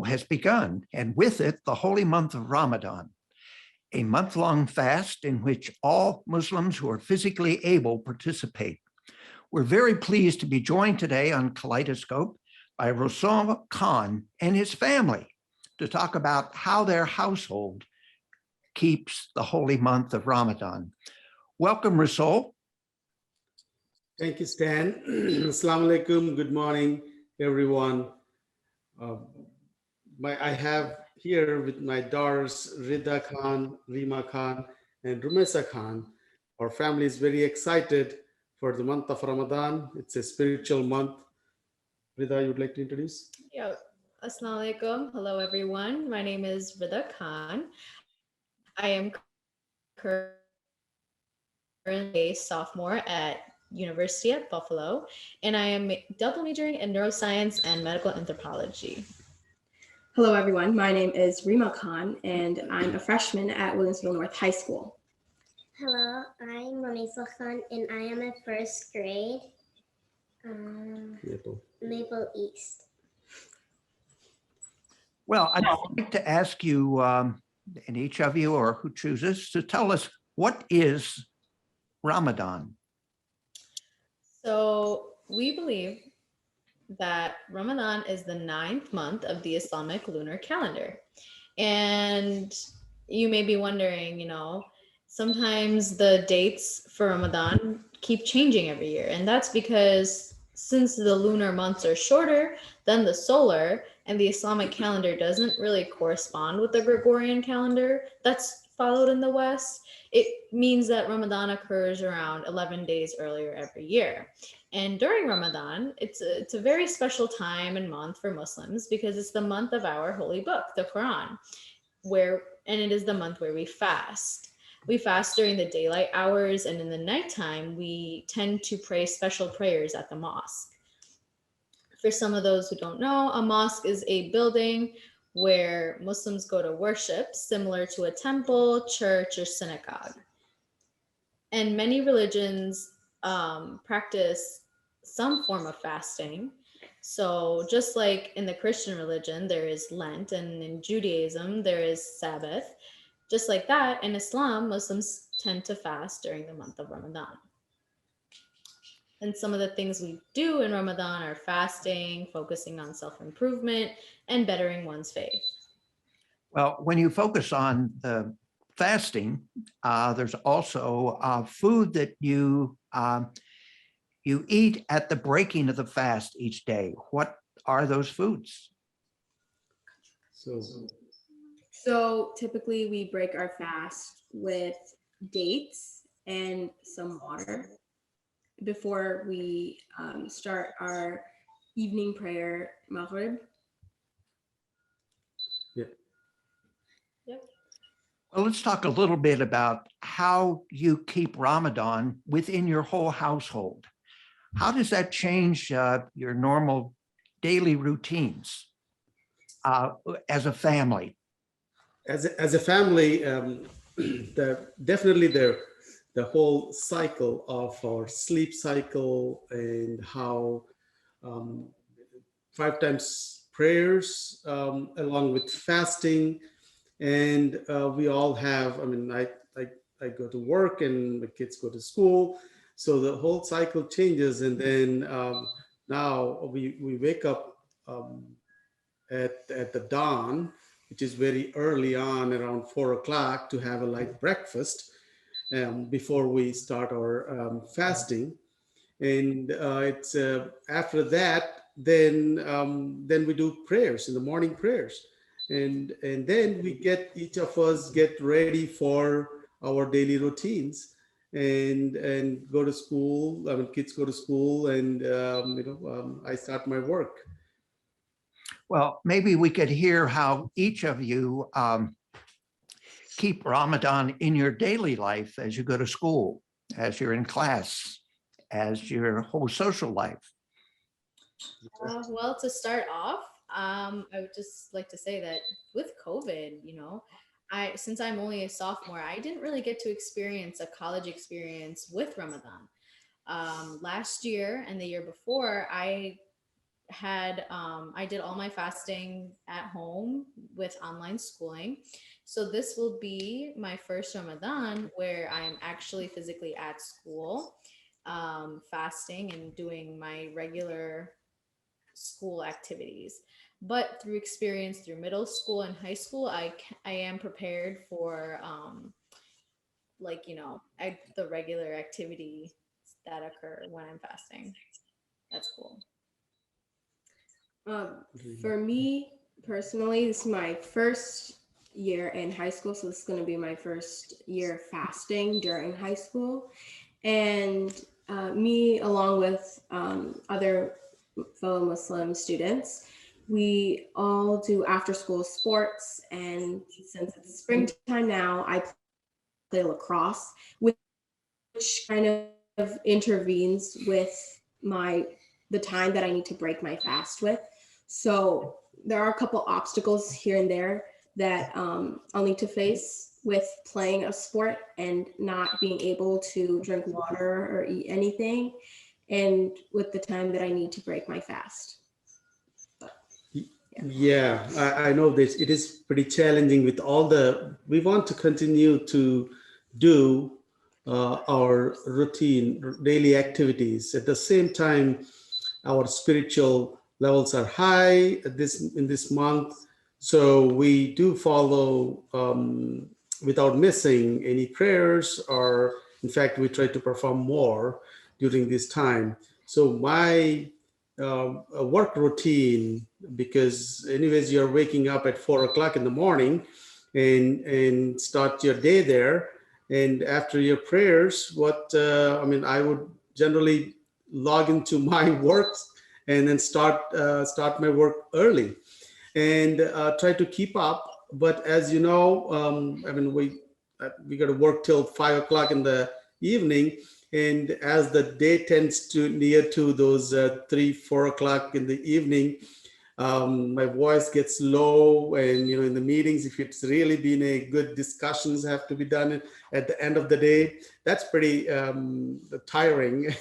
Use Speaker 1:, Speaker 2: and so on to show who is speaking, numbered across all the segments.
Speaker 1: has begun, and with it, the Holy Month of Ramadan, a month-long fast in which all Muslims who are physically able participate. We're very pleased to be joined today on Kaleidoscope by Rasul Khan and his family to talk about how their household keeps the holy month of Ramadan. Welcome, Rasul.
Speaker 2: Thank you, Stan. Assalamu alaikum. Good morning, everyone. I have here with my daughters, Rida Khan, Rima Khan, and Rumesa Khan. Our family is very excited for the month of Ramadan. It's a spiritual month. Rida, you would like to introduce?
Speaker 3: Yeah. Assalamu alaikum. Hello, everyone. My name is Rida Khan. I am currently a sophomore at University at Buffalo, and I am double majoring in neuroscience and medical anthropology.
Speaker 4: Hello, everyone. My name is Rima Khan, and I'm a freshman at Williamsville North High School.
Speaker 5: Hello, I'm Ramesa Khan, and I am in first grade, Maple East.
Speaker 1: Well, I'd like to ask you, and each of you, or who chooses, to tell us what is Ramadan?
Speaker 3: So we believe that Ramadan is the 9th month of the Islamic lunar calendar. And you may be wondering, sometimes the dates for Ramadan keep changing every year. And that's because since the lunar months are shorter than the solar, and the Islamic calendar doesn't really correspond with the Gregorian calendar that's followed in the West, it means that Ramadan occurs around 11 days earlier every year. And during Ramadan, it's a very special time and month for Muslims because it's the month of our holy book, the Quran, and it is the month where we fast. We fast during the daylight hours, and in the nighttime, we tend to pray special prayers at the mosque. For some of those who don't know, a mosque is a building where Muslims go to worship, similar to a temple, church, or synagogue. And many religions practice some form of fasting. So just like in the Christian religion, there is Lent, and in Judaism, there is Sabbath. Just like that, in Islam, Muslims tend to fast during the month of Ramadan. And some of the things we do in Ramadan are fasting, focusing on self-improvement, and bettering one's faith.
Speaker 1: Well, when you focus on the fasting, there's also food that you eat at the breaking of the fast each day. What are those foods?
Speaker 4: So typically we break our fast with dates and some water before we start our evening prayer, Maghrib.
Speaker 2: Yep.
Speaker 1: Well, let's talk a little bit about how you keep Ramadan within your whole household. How does that change your normal daily routines as a family?
Speaker 2: As a family, definitely the whole cycle of our sleep cycle and how 5 times prayers along with fasting, and we all have. I go to work and my kids go to school, so the whole cycle changes. And then now we wake up at the dawn, which is very early on, around 4 o'clock, to have a light breakfast before we start our fasting. And it's after that, then we do prayers in the morning prayers, and then each of us get ready for our daily routines and go to school. Kids go to school, and I start my work.
Speaker 1: Well, maybe we could hear how each of you keep Ramadan in your daily life as you go to school, as you're in class, as your whole social life.
Speaker 3: Well, to start off, I would just like to say that with COVID, since I'm only a sophomore, I didn't really get to experience a college experience with Ramadan. Last year and the year before, I I did all my fasting at home with online schooling. So this will be my first Ramadan where I'm actually physically at school, fasting and doing my regular school activities. But through experience through middle school and high school, I am prepared for like, the regular activity that occur when I'm fasting. That's cool.
Speaker 4: For me personally, this is my first year in high school, so this is going to be my first year fasting during high school. And me, along with other fellow Muslim students, we all do after school sports. And since it's springtime now, I play lacrosse, which kind of intervenes with the time that I need to break my fast with. So there are a couple obstacles here and there that I'll need to face with playing a sport and not being able to drink water or eat anything, and with the time that I need to break my fast. But,
Speaker 2: Yeah, I know this. It is pretty challenging with we want to continue to do our routine daily activities. At the same time, our spiritual levels are high in this month. So we do follow without missing any prayers, or in fact, we try to perform more during this time. So my work routine, because anyways, you're waking up at 4 o'clock in the morning and start your day there. And after your prayers, I would generally log into my work and then start my work early and try to keep up. But as you know, we got to work till 5 o'clock in the evening, and as the day tends to near to those 3-4 o'clock in the evening, my voice gets low, and in the meetings, if it's really been a good discussions have to be done at the end of the day, that's pretty tiring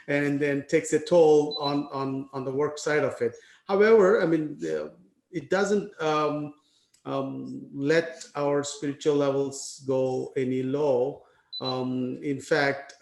Speaker 2: and then takes a toll on the work side of it. However, it doesn't let our spiritual levels go any low. In fact,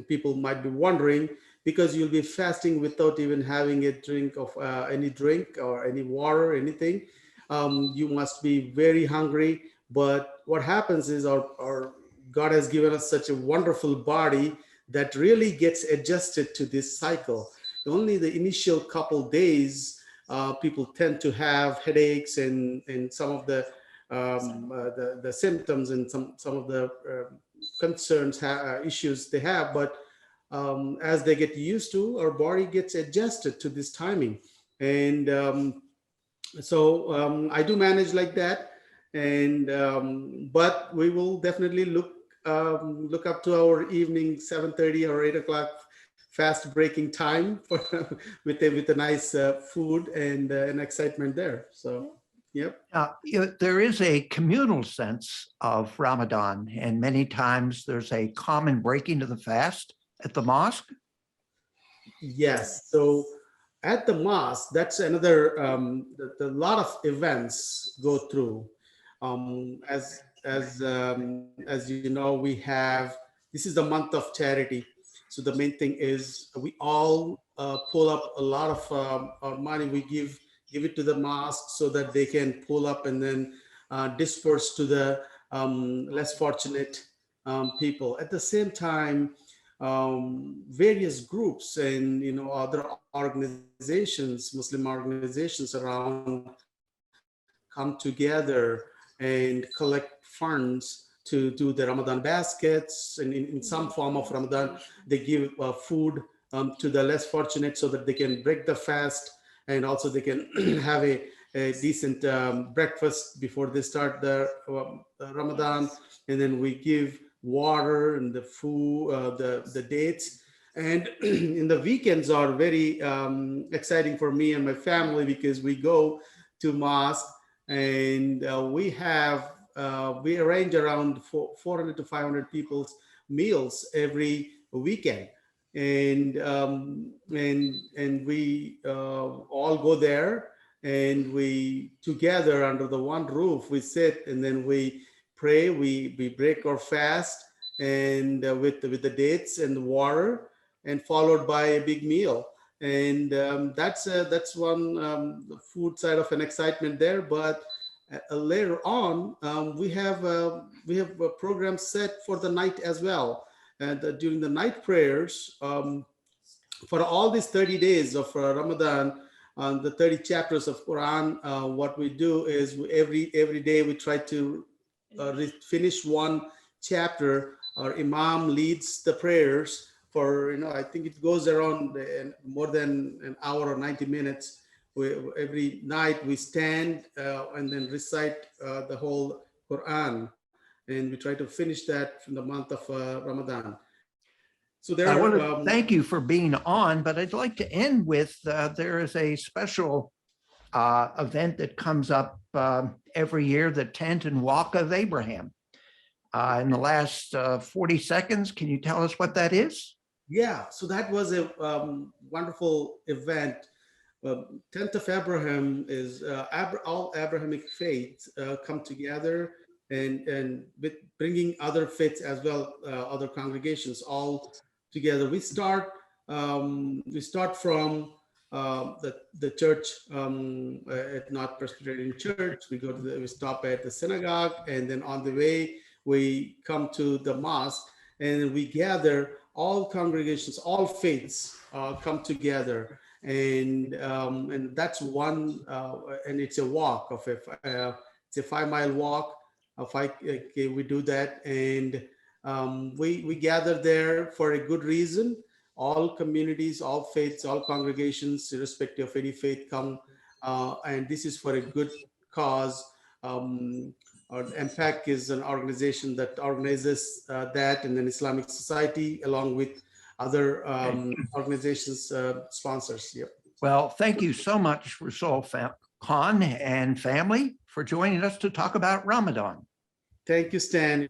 Speaker 2: people might be wondering, because you'll be fasting without even having a drink of any drink or any water or anything. You must be very hungry. But what happens is our God has given us such a wonderful body that really gets adjusted to this cycle. Only the initial couple days, people tend to have headaches and some of the symptoms and some of the concerns, issues they have. But as they get used to, our body gets adjusted to this timing. And I do manage like that. And but we will definitely look up to our evening 7:30 or 8 o'clock fast breaking time for with a nice food and an excitement there. So yep.
Speaker 1: There is a communal sense of Ramadan, and many times there's a common breaking of the fast at the mosque.
Speaker 2: Yes. So at the mosque, that's another the lot of events go through. As you know, we have, this is the month of charity. So the main thing is we all pull up a lot of our money. We give it to the mosque so that they can pull up and then disperse to the less fortunate people. At the same time, various groups and other organizations, Muslim organizations around, come together and collect funds to do the Ramadan baskets, and in some form of Ramadan they give food to the less fortunate so that they can break the fast, and also they can have a decent breakfast before they start the Ramadan. And then we give water and the food, the dates. And in the weekends are very exciting for me and my family, because we go to mosque and we arrange around 400 to 500 people's meals every weekend. and we all go there, and we together under the one roof we sit, and then we pray. We break our fast, and with the dates and the water, and followed by a big meal. And that's one the food side of an excitement there. But later on, we have a program set for the night as well. And during the night prayers, for all these 30 days of Ramadan, the 30 chapters of Quran, what we do is every day we try to finish one chapter. Our Imam leads the prayers for, I think it goes around more than an hour or 90 minutes. Every night we stand and then recite the whole Quran, and we try to finish that from the month of Ramadan. So there
Speaker 1: I want
Speaker 2: are
Speaker 1: to thank you for being on, but I'd like to end with there is a special event that comes up every year, the Tent and Walk of Abraham. In the last 40 seconds, can you tell us what that is?
Speaker 2: Yeah, so that was a wonderful event. 10th of Abraham is all Abrahamic faiths come together, and with bringing other faiths as well, other congregations all together. We start from the church at North Presbyterian Church. We stop at the synagogue, and then on the way we come to the mosque, and we gather. All congregations, all faiths come together, and that's one. And it's a walk of it's a 5-mile walk. We do that, and we gather there for a good reason. All communities, all faiths, all congregations, irrespective of any faith, come, and this is for a good cause. MPAC is an organization that organizes that, and then Islamic Society, along with other organizations, sponsors. Yep.
Speaker 1: Well, thank you so much, Rasul Khan and family, for joining us to talk about Ramadan.
Speaker 2: Thank you, Stan.